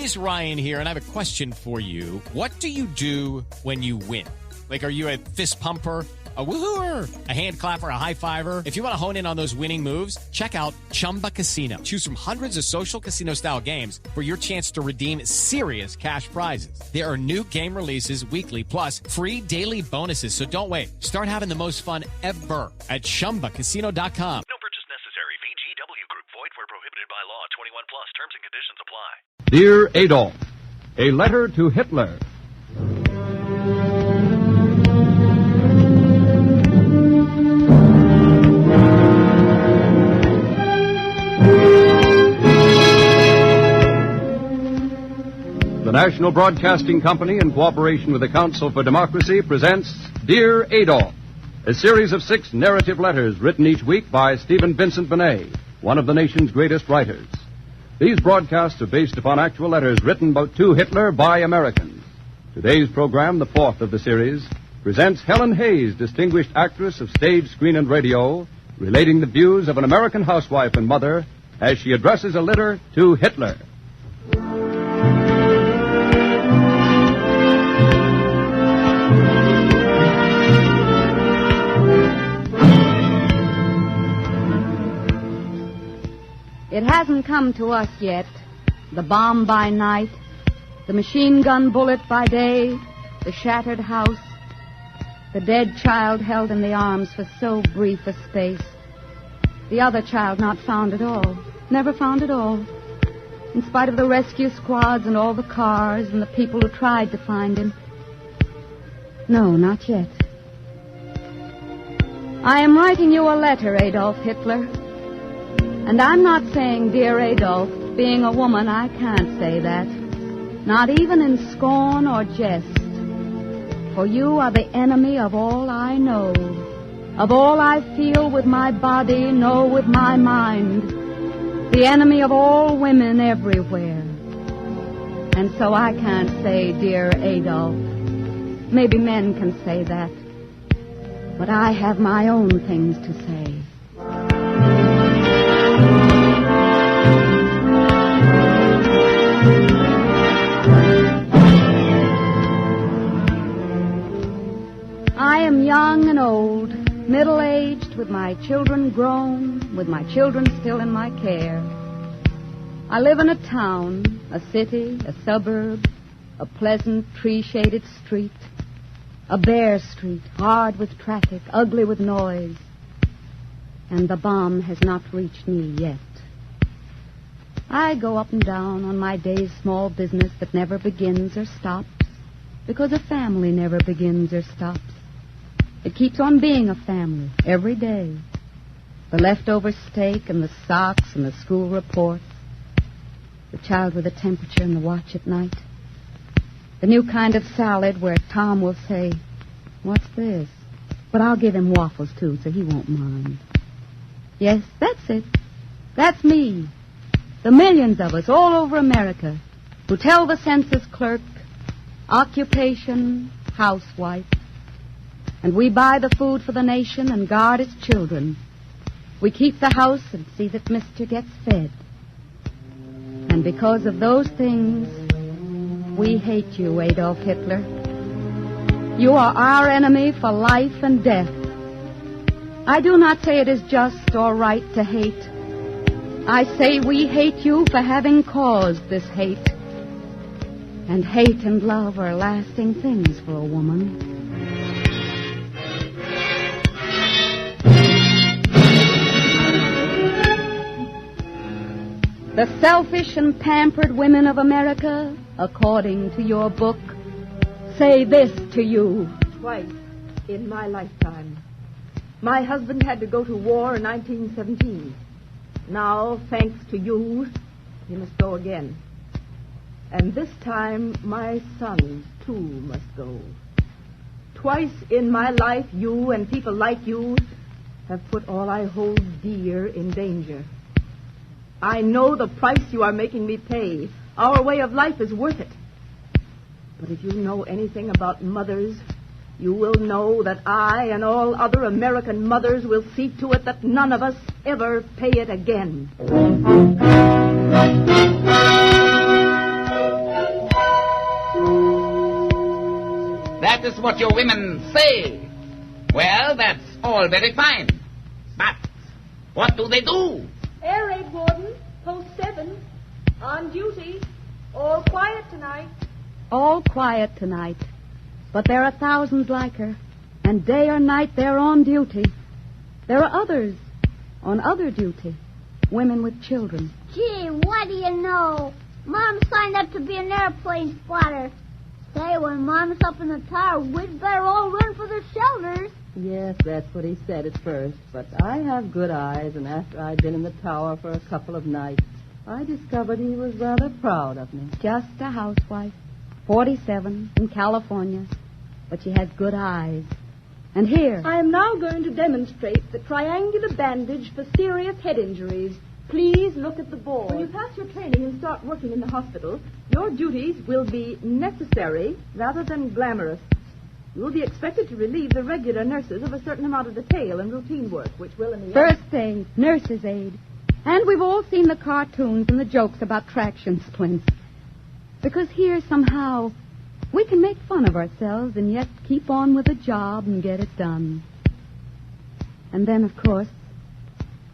It is Ryan here, and I have a question for you. What do you do when you win? Like, are you a fist pumper, a woohooer, a hand clapper, a high fiver? If you want to hone in on those winning moves, check out Chumba Casino. Choose from hundreds of social casino-style games for your chance to redeem serious cash prizes. There are new game releases weekly, plus free daily bonuses. So don't wait. Start having the most fun ever at ChumbaCasino.com. No purchase necessary. VGW Group. Void where prohibited by law. 21 plus. Terms and conditions apply. Dear Adolf, a letter to Hitler. The National Broadcasting Company, in cooperation with the Council for Democracy, presents Dear Adolf, a series of 6 narrative letters written each week by Stephen Vincent Benet, one of the nation's greatest writers. These broadcasts are based upon actual letters written to Hitler by Americans. Today's program, the 4th of the series, presents Helen Hayes, distinguished actress of stage, screen, and radio, relating the views of an American housewife and mother as she addresses a letter to Hitler. It hasn't come to us yet. The bomb by night, the machine gun bullet by day, the shattered house, the dead child held in the arms for so brief a space, the other child not found at all, never found at all, in spite of the rescue squads and all the cars and the people who tried to find him. No, not yet. I am writing you a letter, Adolf Hitler. And I'm not saying, dear Adolf, being a woman, I can't say that. Not even in scorn or jest. For you are the enemy of all I know, of all I feel with my body, know with my mind, the enemy of all women everywhere. And so I can't say, dear Adolf. Maybe men can say that. But I have my own things to say. I am young and old, middle-aged, with my children grown, with my children still in my care. I live in a town, a city, a suburb, a pleasant, tree-shaded street, a bare street, hard with traffic, ugly with noise. And the bomb has not reached me yet. I go up and down on my day's small business that never begins or stops, because a family never begins or stops. It keeps on being a family every day. The leftover steak and the socks and the school reports, the child with the temperature and the watch at night, the new kind of salad where Tom will say, "What's this?" But I'll give him waffles, too, so he won't mind. Yes, that's it. That's me. The millions of us all over America who tell the census clerk, occupation, housewife. And we buy the food for the nation and guard its children. We keep the house and see that Mr. gets fed. And because of those things, we hate you, Adolf Hitler. You are our enemy for life and death. I do not say it is just or right to hate. I say we hate you for having caused this hate. And hate and love are lasting things for a woman. The selfish and pampered women of America, according to your book, say this to you. Twice in my lifetime. My husband had to go to war in 1917. Now, thanks to you, he must go again. And this time, my sons, too, must go. Twice in my life, you and people like you have put all I hold dear in danger. I know the price you are making me pay. Our way of life is worth it. But if you know anything about mothers, you will know that I and all other American mothers will see to it that none of us ever pay it again. That is what your women say. Well, that's all very fine. But what do they do? Air raid warden, post 7. On duty. All quiet tonight. All quiet tonight. But there are thousands like her. And day or night they're on duty. There are others on other duty. Women with children. Gee, what do you know? Mom signed up to be an airplane spotter. Say, when Mom's up in the tower, we'd better all run for the shelters. Yes, that's what he said at first. But I have good eyes, and after I'd been in the tower for a couple of nights, I discovered he was rather proud of me. Just a housewife. 47, in California. But she has good eyes. And here... I am now going to demonstrate the triangular bandage for serious head injuries. Please look at the board. When you pass your training and start working in the hospital, your duties will be necessary rather than glamorous. You will be expected to relieve the regular nurses of a certain amount of detail and routine work, which will in the First aid, nurse's aid. And we've all seen the cartoons and the jokes about traction splints. Because here, somehow, we can make fun of ourselves and yet keep on with the job and get it done. And then, of course,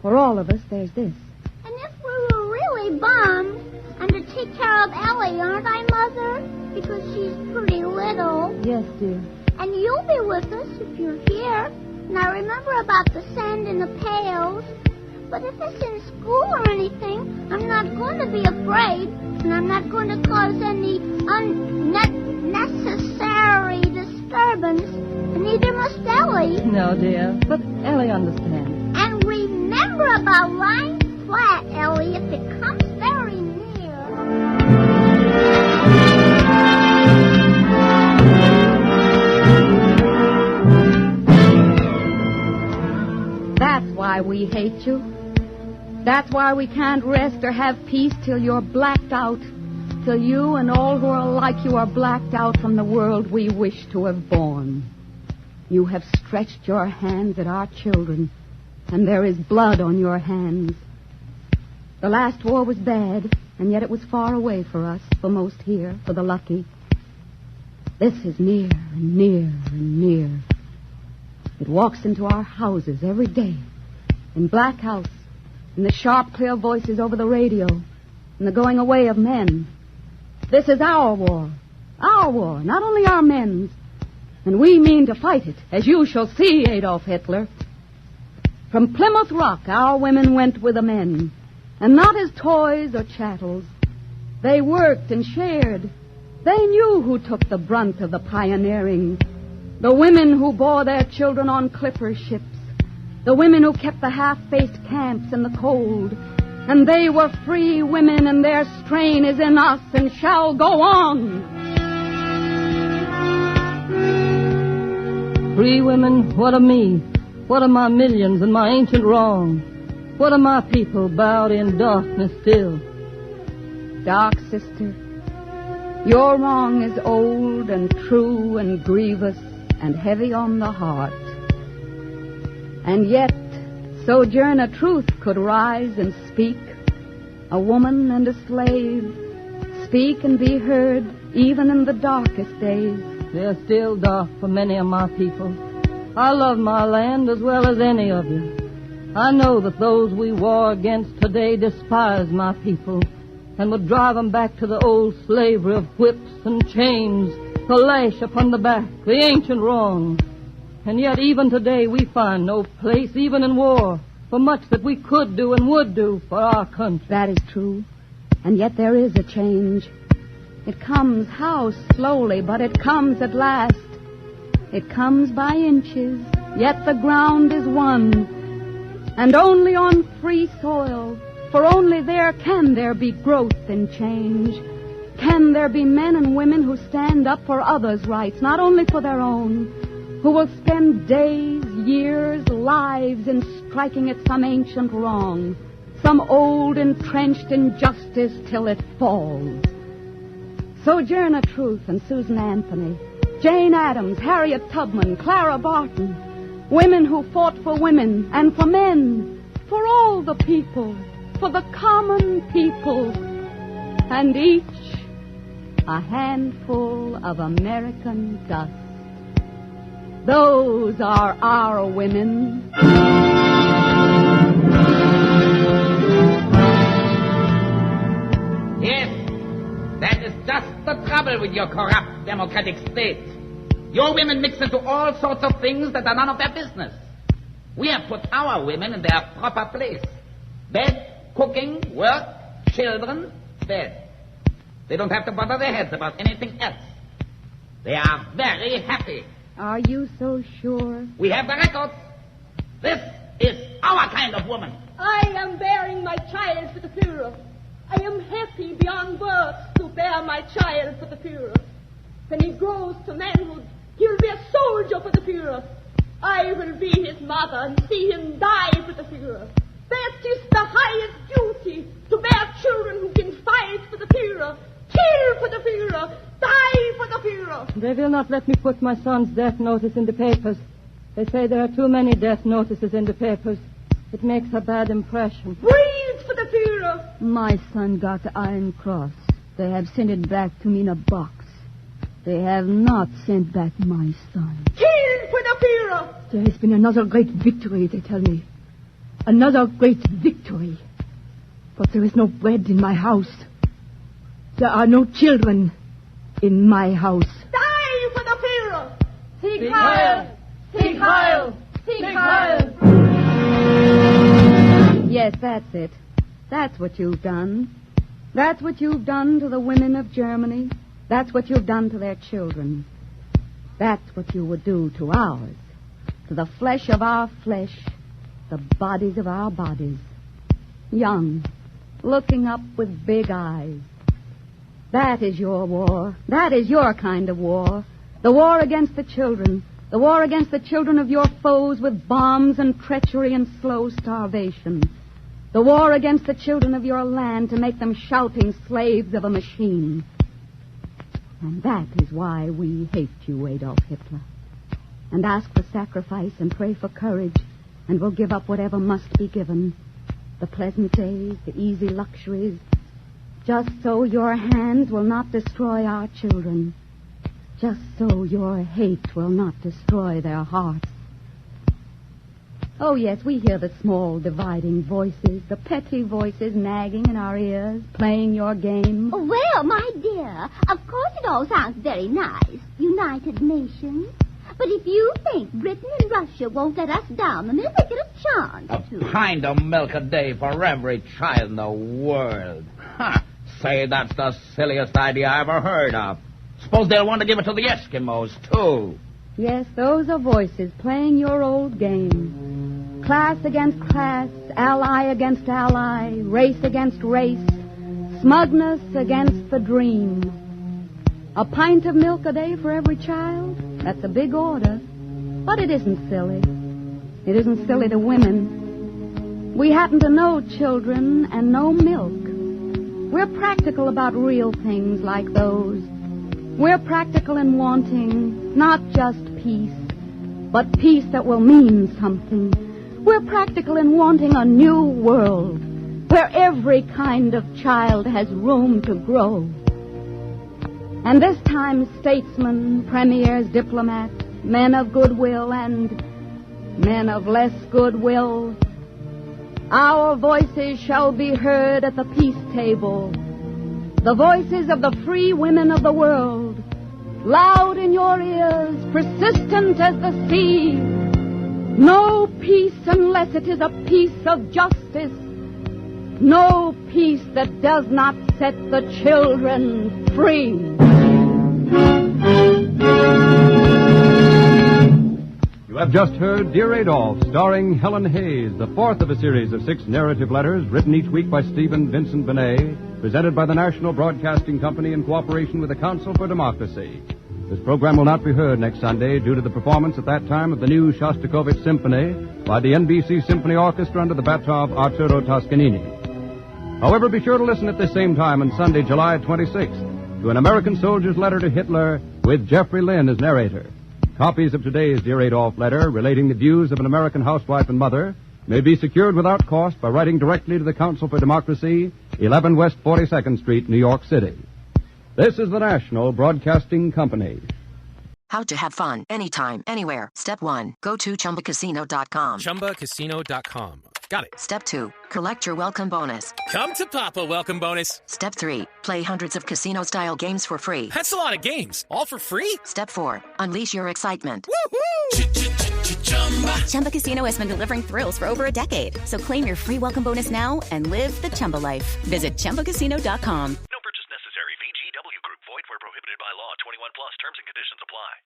for all of us, there's this. And if we were really bummed, I'm to take care of Ellie, aren't I, Mother? Because she's pretty little. Yes, dear. And you'll be with us if you're here. Now remember about the sand in the pails. But if it's in school or anything, I'm not going to be afraid. And I'm not going to cause any unnecessary disturbance. And neither must Ellie. No, dear, but Ellie understands. And remember about lying flat, Ellie, if it comes very near. That's why we hate you. That's why we can't rest or have peace till you're blacked out. Till you and all who are like you are blacked out from the world we wish to have born. You have stretched your hands at our children, and there is blood on your hands. The last war was bad, and yet it was far away for us, for most here, for the lucky. This is near and near and near. It walks into our houses every day, in Black House, in the sharp, clear voices over the radio, in the going away of men. This is our war, not only our men's. And we mean to fight it, as you shall see, Adolf Hitler. From Plymouth Rock, our women went with the men, and not as toys or chattels. They worked and shared. They knew who took the brunt of the pioneering. The women who bore their children on clipper ships. The women who kept the half-faced camps in the cold. And they were free women, and their strain is in us and shall go on. Free women, what of me? What of my millions and my ancient wrong? What of my people bowed in darkness still? Dark sister, your wrong is old and true and grievous and heavy on the heart. And yet, Sojourner Truth could rise and speak, a woman and a slave, speak and be heard even in the darkest days. They're still dark for many of my people. I love my land as well as any of you. I know that those we war against today despise my people and would drive them back to the old slavery of whips and chains, the lash upon the back, the ancient wrong. And yet even today we find no place, even in war, for much that we could do and would do for our country. That is true. And yet there is a change. It comes, how slowly, but it comes at last. It comes by inches, yet the ground is won. And only on free soil, for only there can there be growth and change. Can there be men and women who stand up for others' rights, not only for their own, who will spend days, years, lives in striking at some ancient wrong, some old entrenched injustice till it falls. Sojourner Truth and Susan Anthony, Jane Addams, Harriet Tubman, Clara Barton, women who fought for women and for men, for all the people, for the common people, and each a handful of American dust. Those are our women. Yes, that is just the trouble with your corrupt democratic state. Your women mix into all sorts of things that are none of their business. We have put our women in their proper place. Bed, cooking, work, children, bed. They don't have to bother their heads about anything else. They are very happy. Are you so sure? We have the records. This is our kind of woman. I am bearing my child for the Führer. I am happy beyond words to bear my child for the Führer. When he grows to manhood, he'll be a soldier for the Führer. I will be his mother and see him die for the Führer. That is the highest duty, to bear children who can fight for the Führer, kill for the Führer, die for the Führer. They will not let me put my son's death notice in the papers. They say there are too many death notices in the papers. It makes a bad impression. Breathe for the Führer. My son got the Iron Cross. They have sent it back to me in a box. They have not sent back my son. Kill for the Führer. There has been another great victory, they tell me. Another great victory. But there is no bread in my house. There are no children in my house. Die for the Führer. Sieg Heil! Sieg Heil! Sieg Heil! Yes, that's it. That's what you've done. That's what you've done to the women of Germany. That's what you've done to their children. That's what you would do to ours. To the flesh of our flesh, the bodies of our bodies. Young, looking up with big eyes. That is your war. That is your kind of war. The war against the children. The war against the children of your foes with bombs and treachery and slow starvation. The war against the children of your land to make them shouting slaves of a machine. And that is why we hate you, Adolf Hitler. And ask for sacrifice and pray for courage, and we'll give up whatever must be given. The pleasant days, the easy luxuries, just so your hands will not destroy our children. Just so your hate will not destroy their hearts. Oh, yes, we hear the small dividing voices, the petty voices nagging in our ears, playing your game. Oh, well, my dear, of course it all sounds very nice. United Nations. But if you think Britain and Russia won't let us down the minute they get a chance to... A pint of milk a day for every child in the world. Huh. Say, that's the silliest idea I ever heard of. Suppose they'll want to give it to the Eskimos, too. Yes, those are voices playing your old game. Class against class, ally against ally, race against race, smugness against the dream. A pint of milk a day for every child? That's a big order. But it isn't silly. It isn't silly to women. We happen to know children and know milk. We're practical about real things like those. We're practical in wanting not just peace, but peace that will mean something. We're practical in wanting a new world where every kind of child has room to grow. And this time, statesmen, premiers, diplomats, men of goodwill and men of less goodwill, our voices shall be heard at the peace table. The voices of the free women of the world, loud in your ears, persistent as the sea. No peace unless it is a peace of justice. No peace that does not set the children free. You have just heard Dear Adolf, starring Helen Hayes, the fourth of a series of 6 narrative letters written each week by Stephen Vincent Benet, presented by the National Broadcasting Company in cooperation with the Council for Democracy. This program will not be heard next Sunday due to the performance at that time of the new Shostakovich Symphony by the NBC Symphony Orchestra under the baton of Arturo Toscanini. However, be sure to listen at this same time on Sunday, July 26th, to An American Soldier's Letter to Hitler with Jeffrey Lynn as narrator. Copies of today's Dear Adolf letter relating the views of an American housewife and mother may be secured without cost by writing directly to the Council for Democracy, 11 West 42nd Street, New York City. This is the National Broadcasting Company. How to have fun anytime, anywhere. Step 1. Go to ChumbaCasino.com. ChumbaCasino.com. Got it. Step 2. Collect your welcome bonus. Come to Papa welcome bonus. Step 3. Play hundreds of casino-style games for free. That's a lot of games. All for free? Step 4. Unleash your excitement. Woohoo! Chumba Casino has been delivering thrills for over a decade. So claim your free welcome bonus now and live the Chumba life. Visit ChumbaCasino.com.